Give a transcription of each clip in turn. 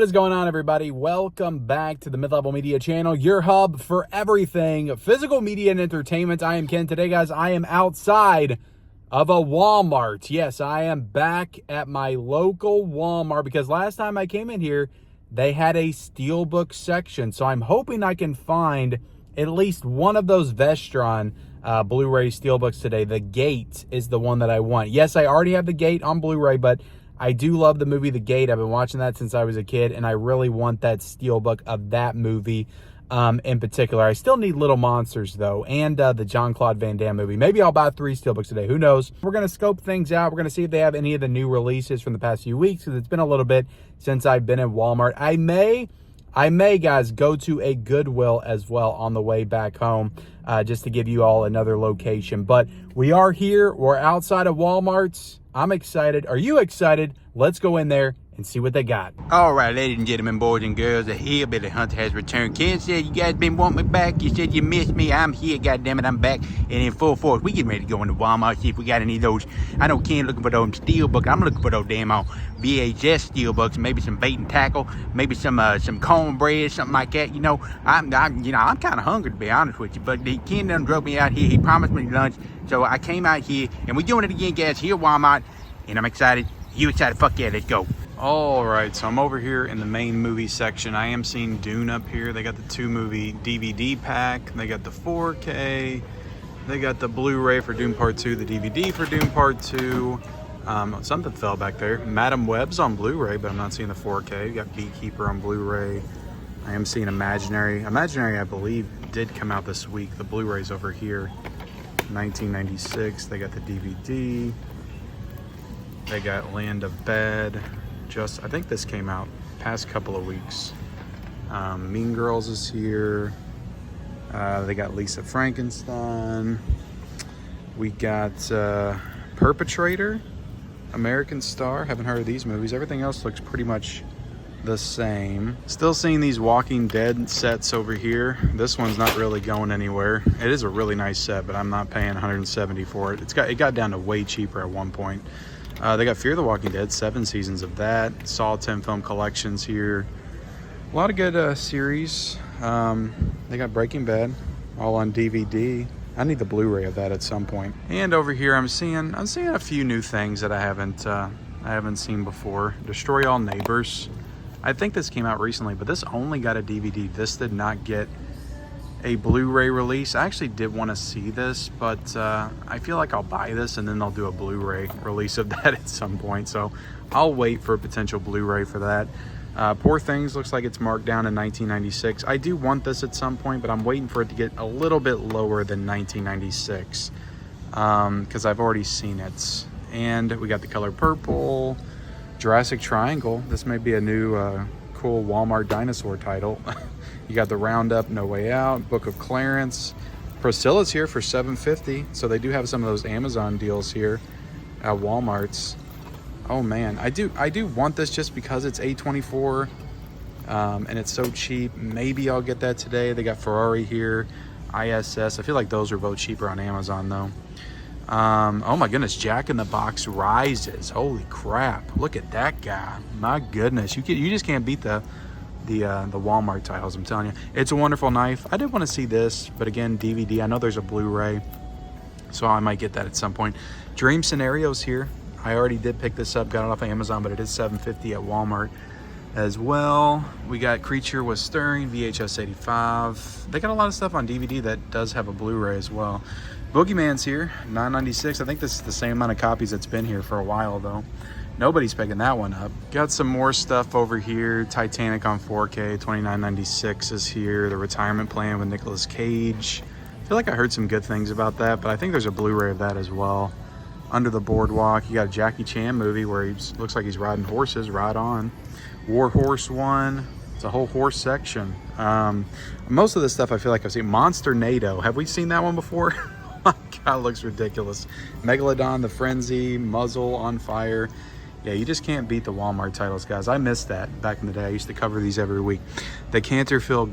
What is going on, everybody? Welcome back to the Mid-Level Media channel, your hub for everything physical media and entertainment. I am Ken. Today, guys, I am outside of a Walmart. Yes, I am back at my local Walmart because last time I came in here, they had a Steelbook section. So I'm hoping I can find at least one of those Vestron Blu-ray Steelbooks today. The Gate is the one that I want. Yes, I already have The Gate on Blu-ray, but I do love the movie The Gate. I've been watching that since I was a kid, and I really want that Steelbook of that movie in particular. I still need Little Monsters, though, and the Jean-Claude Van Damme movie. Maybe I'll buy 3 Steelbooks today. Who knows? We're going to scope things out. We're going to see if they have any of the new releases from the past few weeks, because it's been a little bit since I've been in Walmart. I may, guys, go to a Goodwill as well on the way back home, just to give you all another location. But we are here. We're outside of Walmart's. I'm excited. Are you excited? Let's go in there and see what they got. All right, ladies and gentlemen, boys and girls, the Hillbilly Hunter has returned. Ken said you guys been wanting me back. You said you missed me. I'm here, goddammit, I'm back and in full force. We getting ready to go into Walmart, see if we got any of those. I know Ken looking for those Steelbooks. I'm looking for those damn VHS Steelbooks, maybe some bait and tackle, maybe some cornbread, something like that. You know, I'm kind of hungry, to be honest with you. But Ken done drove me out here. He promised me lunch, so I came out here, and we're doing it again, guys. Here at Walmart, and I'm excited. You excited? Fuck yeah, let's go. All right, so I'm over here in the main movie section. I am seeing Dune up here. They got the 2-movie DVD pack. They got the 4K. They got the Blu-ray for Dune Part 2, the DVD for Dune Part 2. Something fell back there. Madam Web's on Blu-ray, but I'm not seeing the 4K. You got Beekeeper on Blu-ray. I am seeing Imaginary. Imaginary, I believe, did come out this week. The Blu-ray's over here. 1996. They got the DVD. They got Land of Bad. I think this came out past couple of weeks. Mean Girls is here. They got Lisa Frankenstein. We got Perpetrator, American Star. Haven't heard of these movies. Everything else looks pretty much the same. Still seeing these Walking Dead sets over here. This one's not really going anywhere. It is a really nice set, but I'm not paying $170 for it. It got down to way cheaper at one point. They got Fear the Walking Dead, 7 seasons of that. Saw 10 film collections here. A lot of good series. They got Breaking Bad, all on DVD. I need the Blu-ray of that at some point. And over here, I'm seeing a few new things that I haven't seen before. Destroy All Neighbors. I think this came out recently, but this only got a DVD. This did not get a Blu-ray release. I actually did want to see this, but I feel like I'll buy this and then they'll do a Blu-ray release of that at some point. So I'll wait for a potential Blu-ray for that. Poor Things looks like it's marked down in 1996. I do want this at some point, but I'm waiting for it to get a little bit lower than 1996 because I've already seen it. And we got The Color Purple, Jurassic Triangle. This may be a new cool Walmart dinosaur title. You got The Roundup, No Way Out, Book of Clarence. Priscilla's here for $7.50, so they do have some of those Amazon deals here at Walmart's. Oh man, I do want this just because it's A24 and it's so cheap. Maybe I'll get that today. They got Ferrari here, ISS. I feel like those are both cheaper on Amazon though. Oh my goodness, Jack in the Box Rises. Holy crap, look at that guy. My goodness, you just can't beat the Walmart titles, I'm telling you. It's a Wonderful Knife. I did want to see this, but again, DVD. I know there's a Blu-ray, so I might get that at some point. Dream Scenarios here. I already did pick this up, got it off of Amazon, but it is $7.50 at Walmart as well. We got Creature Was Stirring, VHS 85. They got a lot of stuff on DVD that does have a Blu-ray as well. Boogeyman's here, $9.96. I think this is the same amount of copies that's been here for a while though. Nobody's picking that one up. Got some more stuff over here. Titanic on 4K, $29.96 is here. The Retirement Plan with Nicolas Cage. I feel like I heard some good things about that, but I think there's a Blu-ray of that as well. Under the Boardwalk, you got a Jackie Chan movie where he looks like he's riding horses, right on. War Horse 1, it's a whole horse section. Most of this stuff I feel like I've seen. Monster NATO, have we seen that one before? Oh my God, it looks ridiculous. Megalodon, The Frenzy, Muzzle, On Fire. Yeah, you just can't beat the Walmart titles, guys. I missed that back in the day. I used to cover these every week. The Canterville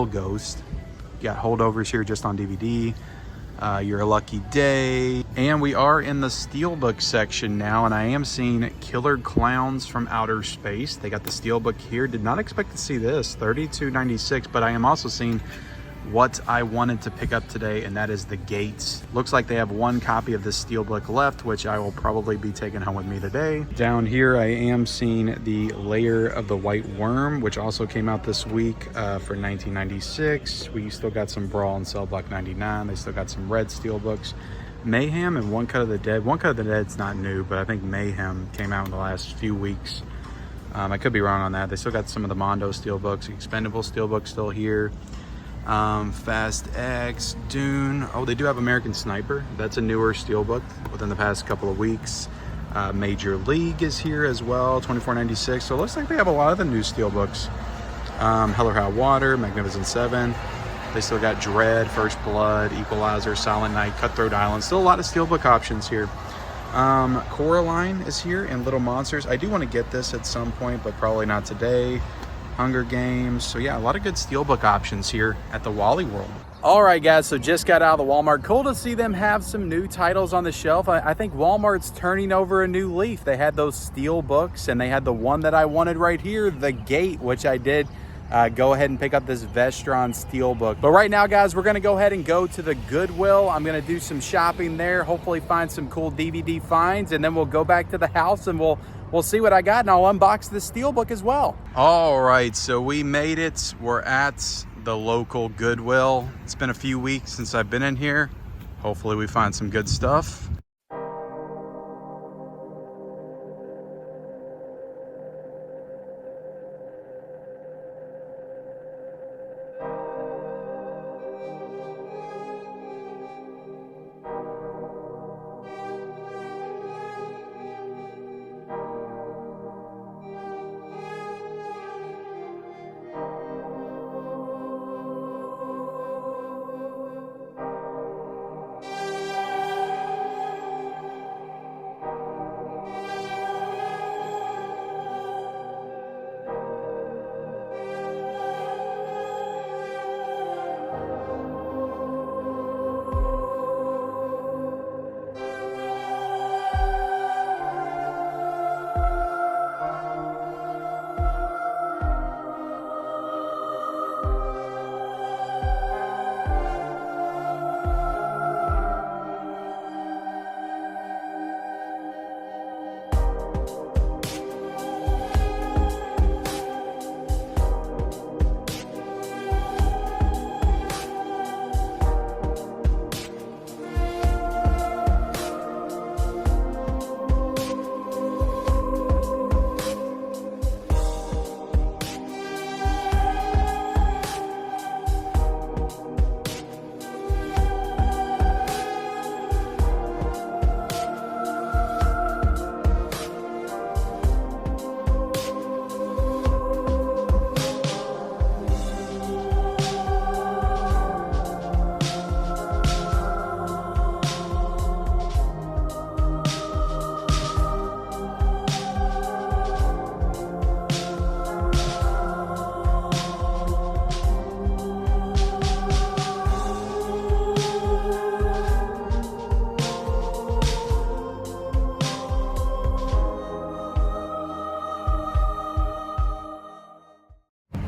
Ghost. You got Holdovers here just on DVD. Your Lucky Day. And we are in the Steelbook section now, and I am seeing Killer Clowns from Outer Space. They got the Steelbook here. Did not expect to see this, $32.96, but I am also seeing what I wanted to pick up today, and that is the Gates. Looks like they have one copy of this Steelbook left, which I will probably be taking home with me today. Down here, I am seeing the Lair of the White Worm, which also came out this week for $19.96. We still got some Brawl and Cell Block 99. They still got some red Steelbooks. Mayhem and One Cut of the Dead. One Cut of the Dead's not new, but I think Mayhem came out in the last few weeks. I could be wrong on that. They still got some of the Mondo Steelbooks. Expendable Steelbook still here. Fast X, Dune. Oh, they do have American Sniper. That's a newer Steelbook within the past couple of weeks. Major League is here as well, $24.96. So it looks like they have a lot of the new Steelbooks. Hell or High Water, Magnificent Seven. They still got Dread, First Blood, Equalizer, Silent Night, Cutthroat Island. Still a lot of Steelbook options here. Coraline is here and Little Monsters. I do want to get this at some point, but probably not today. Hunger Games. So yeah, a lot of good Steelbook options here at the Wally World. All right, guys, so just got out of the Walmart. Cool to see them have some new titles on the shelf. I think Walmart's turning over a new leaf. They had those Steelbooks, and they had the one that I wanted right here, the Gate, which I did go ahead and pick up this Vestron Steelbook. But right now, guys, we're gonna go ahead and go to the Goodwill. I'm gonna do some shopping there, hopefully find some cool DVD finds, and then we'll go back to the house and we'll see what I got, and I'll unbox the Steelbook as well. All right, so we made it. We're at the local Goodwill. It's been a few weeks since I've been in here. Hopefully we find some good stuff.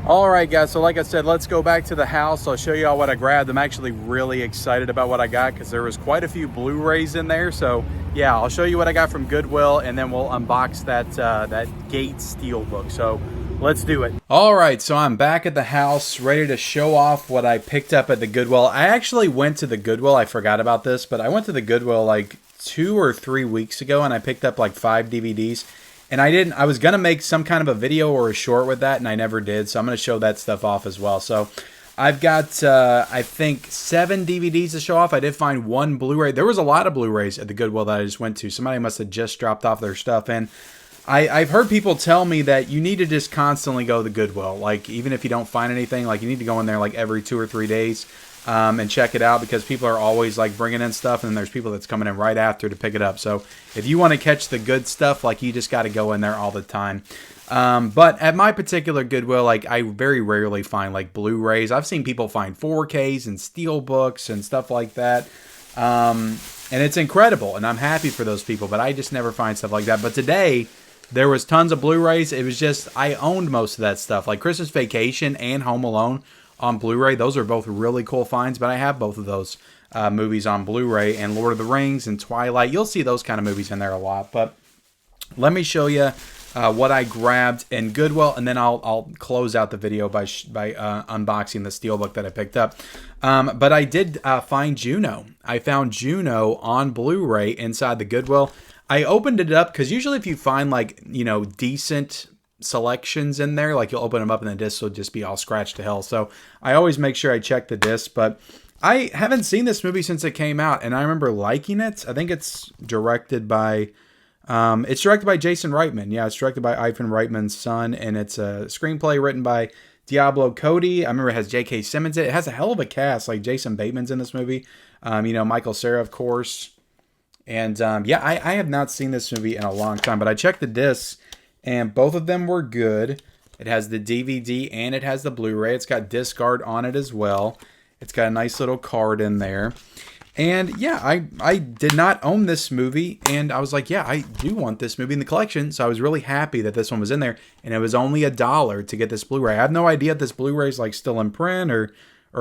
All right, guys, so like I said, let's go back to the house. I'll show you all what I grabbed. I'm actually really excited about what I got because there was quite a few Blu-rays in there. So yeah, I'll show you what I got from Goodwill, and then we'll unbox that Gate Steelbook. So let's do it. All right, so I'm back at the house, ready to show off what I picked up at the Goodwill. I actually went to the Goodwill. I forgot about this, but I went to the Goodwill like 2 or 3 weeks ago, and I picked up like 5 DVDs. And I was going to make some kind of a video or a short with that, and I never did. So I'm going to show that stuff off as well. So I've got, I think, 7 DVDs to show off. I did find 1 Blu-ray. There was a lot of Blu-rays at the Goodwill that I just went to. Somebody must have just dropped off their stuff. And I've heard people tell me that you need to just constantly go to the Goodwill. Like, even if you don't find anything, like, you need to go in there like every 2 or 3 days. And check it out, because people are always like bringing in stuff, and then there's people that's coming in right after to pick it up. So if you want to catch the good stuff, like, you just got to go in there all the time. But at my particular Goodwill, like, I very rarely find like Blu-rays. I've seen people find 4Ks and Steelbooks and stuff like that. And it's incredible, and I'm happy for those people, but I just never find stuff like that. But today, There was tons of Blu-rays. It was just, I owned most of that stuff. Like Christmas Vacation and Home Alone on Blu-ray. Those are both really cool finds, but I have both of those movies on Blu-ray. And Lord of the Rings and Twilight. You'll see those kind of movies in there a lot. But let me show you what I grabbed in Goodwill, and then I'll close out the video by unboxing the Steelbook that I picked up. But I did find Juno. I found Juno on Blu-ray inside the Goodwill. I opened it up because usually if you find like, you know, decent selections in there, like you'll open them up and the discs will just be all scratched to hell. So I always make sure I check the disc, but I haven't seen this movie since it came out, and I remember liking it. I think it's directed by Jason Reitman. Yeah, it's directed by Ivan Reitman's son, and it's a screenplay written by Diablo Cody. I remember it has J.K. Simmons in it. It has a hell of a cast, like Jason Bateman's in this movie. You know, Michael Cera, of course. And yeah, I have not seen this movie in a long time, but I checked the discs, and both of them were good. It has the DVD and it has the Blu-ray. It's got disc art on it as well. It's got a nice little card in there. And yeah, I did not own this movie, and I was like, yeah, I do want this movie in the collection. So I was really happy that this one was in there, and it was only $1 to get this Blu-ray. I have no idea if this Blu-ray is like still in print or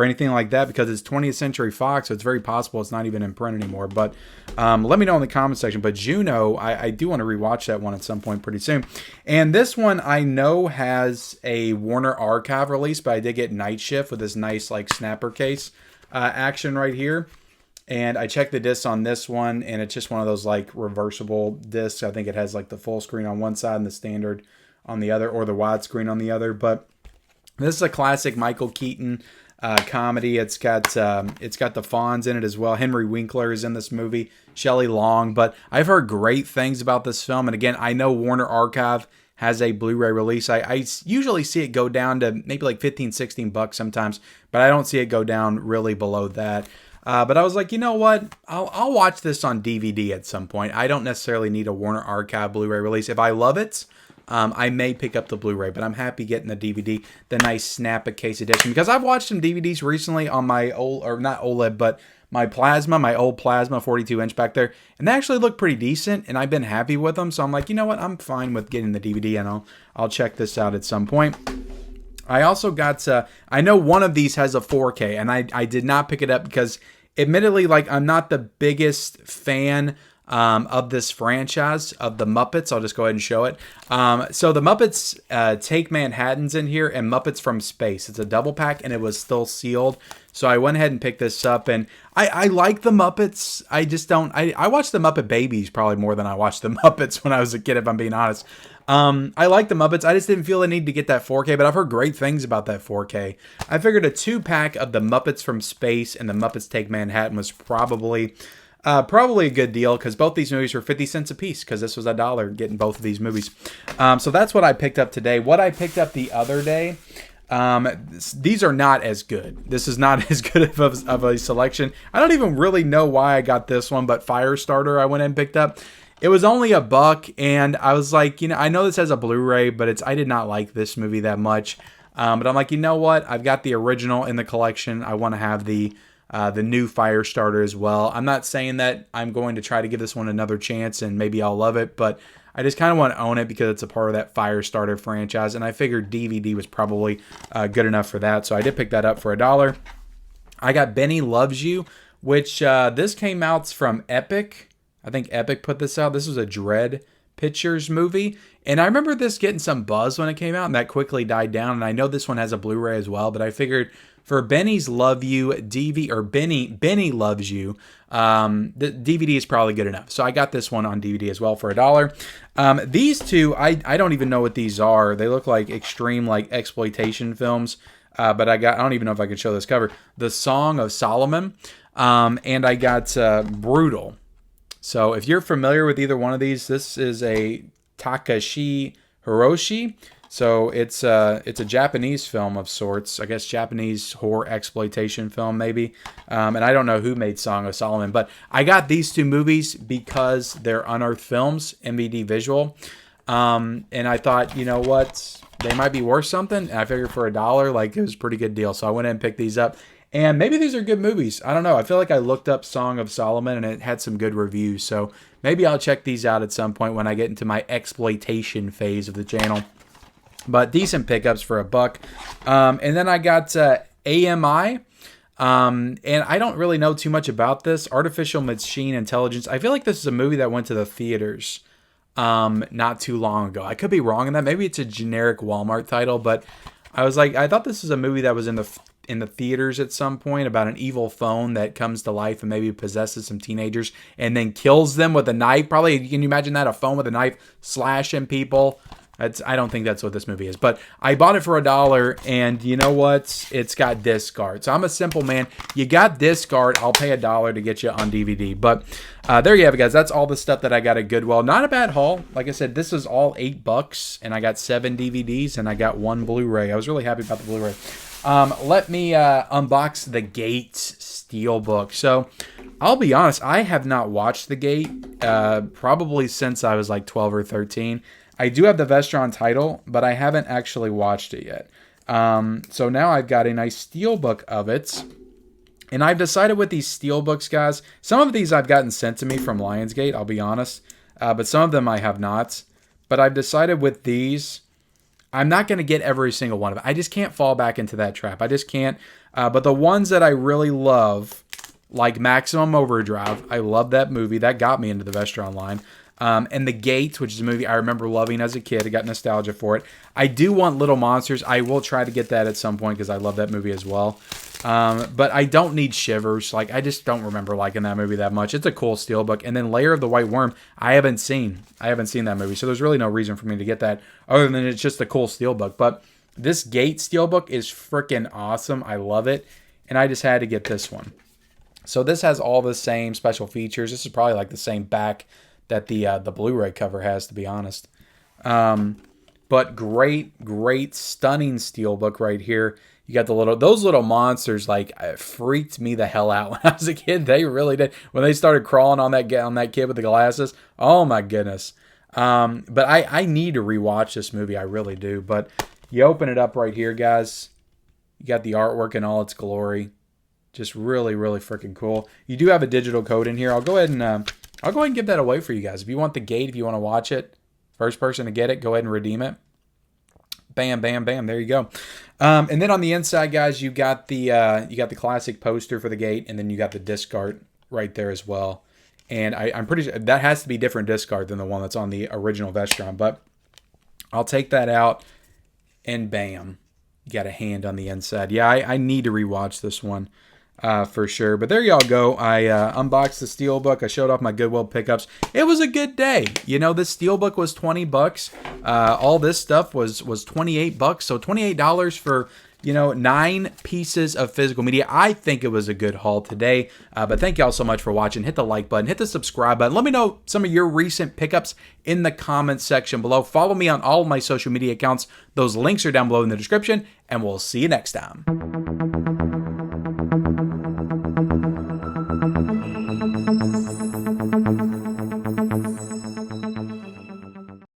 anything like that, because it's 20th Century Fox, so it's very possible it's not even in print anymore. But let me know in the comment section. But Juno, I do want to rewatch that one at some point pretty soon. And this one I know has a Warner Archive release, but I did get Night Shift with this nice like snapper case action right here. And I checked the discs on this one, and it's just one of those like reversible discs. I think it has like the full screen on one side and the standard on the other, or the widescreen on the other. But this is a classic Michael Keaton comedy. It's got the Fonz in it as well. Henry Winkler is in this movie. Shelley Long. But I've heard great things about this film. And again, I know Warner Archive has a Blu-ray release. I usually see it go down to maybe like $15-16 sometimes, but I don't see it go down really below that. But I was like, you know what? I'll watch this on DVD at some point. I don't necessarily need a Warner Archive Blu-ray release. If I love it, I may pick up the Blu-ray, but I'm happy getting the DVD, the nice snap-a-case edition, because I've watched some DVDs recently on my old, or not OLED, but my plasma, my old plasma 42-inch back there, and they actually look pretty decent, and I've been happy with them. So I'm like, you know what? I'm fine with getting the DVD, and I'll check this out at some point. I also got, I know one of these has a 4K, and I did not pick it up because, admittedly, like, I'm not the biggest fan of this franchise, of the Muppets. I'll just go ahead and show it. So the Muppets Take Manhattan's in here, and Muppets from Space. It's a double pack, and it was still sealed. So I went ahead and picked this up, and I like the Muppets. I just don't, I watched the Muppet Babies probably more than I watched the Muppets when I was a kid, if I'm being honest. I like the Muppets. I just didn't feel the need to get that 4K, but I've heard great things about that 4K. I figured a 2-pack of the Muppets from Space and the Muppets Take Manhattan was probably a good deal, because both these movies were 50 cents a piece, because this was $1 getting both of these movies. So that's what I picked up today. What I picked up the other day, these are not as good. This is not as good of a selection. I don't even really know why I got this one, but Firestarter I went and picked up. It was only $1, and I was like, you know, I know this has a Blu-ray, but I did not like this movie that much. But I'm like, you know what? I've got the original in the collection. I want to have the new Firestarter as well. I'm not saying that I'm going to try to give this one another chance and maybe I'll love it, but I just kind of want to own it because it's a part of that Firestarter franchise, and I figured DVD was probably good enough for that. So I did pick that up for $1. I got Benny Loves You, which this came out from Epic. I think Epic put this out. This was a Dread Pictures movie, and I remember this getting some buzz when it came out, and that quickly died down. And I know this one has a Blu-ray as well, but I figured for Benny's Love You DVD, or Benny Loves You, the DVD is probably good enough. So I got this one on DVD as well for $1. These two, I don't even know what these are. They look like extreme like exploitation films, but I don't even know if I can show this cover. The Song of Solomon, and I got Brutal. So if you're familiar with either one of these, this is a Takashi Hiroshi. So it's a Japanese film of sorts. I guess Japanese horror exploitation film maybe. And I don't know who made Song of Solomon, but I got these two movies because they're Unearthed Films, MVD visual. And I thought, you know what? They might be worth something. And I figured for $1, like, it was a pretty good deal. So I went in and picked these up. And maybe these are good movies. I don't know. I feel like I looked up Song of Solomon and it had some good reviews. So maybe I'll check these out at some point when I get into my exploitation phase of the channel. But decent pickups for $1. And then I got AMI. And I don't really know too much about this. Artificial Machine Intelligence. I feel like this is a movie that went to the theaters not too long ago. I could be wrong in that. Maybe it's a generic Walmart title, but I was like, I thought this was a movie that was in the theaters at some point about an evil phone that comes to life and maybe possesses some teenagers and then kills them with a knife. Probably, can you imagine that? A phone with a knife slashing people. I don't think that's what this movie is, but I bought it for $1, and you know what? It's got discard. So I'm a simple man. You got discard, I'll pay $1 to get you on DVD. But there you have it, guys. That's all the stuff that I got at Goodwill. Not a bad haul. Like I said, this is all $8, and I got 7 DVDs, and I got 1 Blu-ray. I was really happy about the Blu-ray. Let me unbox the Gate Steelbook. So I'll be honest, I have not watched The Gate probably since I was like 12 or 13. I do have the Vestron title, but I haven't actually watched it yet. So now I've got a nice Steelbook of it. And I've decided with these Steelbooks, guys, some of these I've gotten sent to me from Lionsgate, I'll be honest. But some of them I have not. But I've decided with these, I'm not going to get every single one of them. I just can't fall back into that trap. I just can't. But the ones that I really love, like Maximum Overdrive, I love that movie. That got me into the Vestron line. And The Gate, which is a movie I remember loving as a kid. I got nostalgia for it. I do want Little Monsters. I will try to get that at some point because I love that movie as well. But I don't need Shivers. Like, I just don't remember liking that movie that much. It's a cool Steelbook. And then Lair of the White Worm, I haven't seen that movie. So there's really no reason for me to get that other than it's just a cool Steelbook. But this Gate Steelbook is freaking awesome. I love it. And I just had to get this one. So this has all the same special features. This is probably like the same back that the Blu-ray cover has, to be honest. But great, stunning Steelbook right here. You got those little monsters, like, freaked me the hell out when I was a kid. They really did. When they started crawling on that kid with the glasses, oh my goodness. But I need to rewatch this movie. I really do. But you open it up right here, guys. You got the artwork in all its glory. Just really, really freaking cool. You do have a digital code in here. I'll go ahead and give that away for you guys. If you want The Gate, if you want to watch it, first person to get it, go ahead and redeem it. Bam, bam, bam. There you go. And then on the inside, guys, you got the classic poster for The Gate, and then you got the disc art right there as well. And I'm pretty sure that has to be different disc art than the one that's on the original Vestron. But I'll take that out, and bam, you got a hand on the inside. Yeah, I need to rewatch this one. For sure. But there y'all go. I unboxed the Steelbook. I showed off my Goodwill pickups. It was a good day. You know, this Steelbook was $20. All this stuff was $28. So $28 for, 9 pieces of physical media. I think it was a good haul today. But thank y'all so much for watching. Hit the like button. Hit the subscribe button. Let me know some of your recent pickups in the comments section below. Follow me on all of my social media accounts. Those links are down below in the description. And we'll see you next time.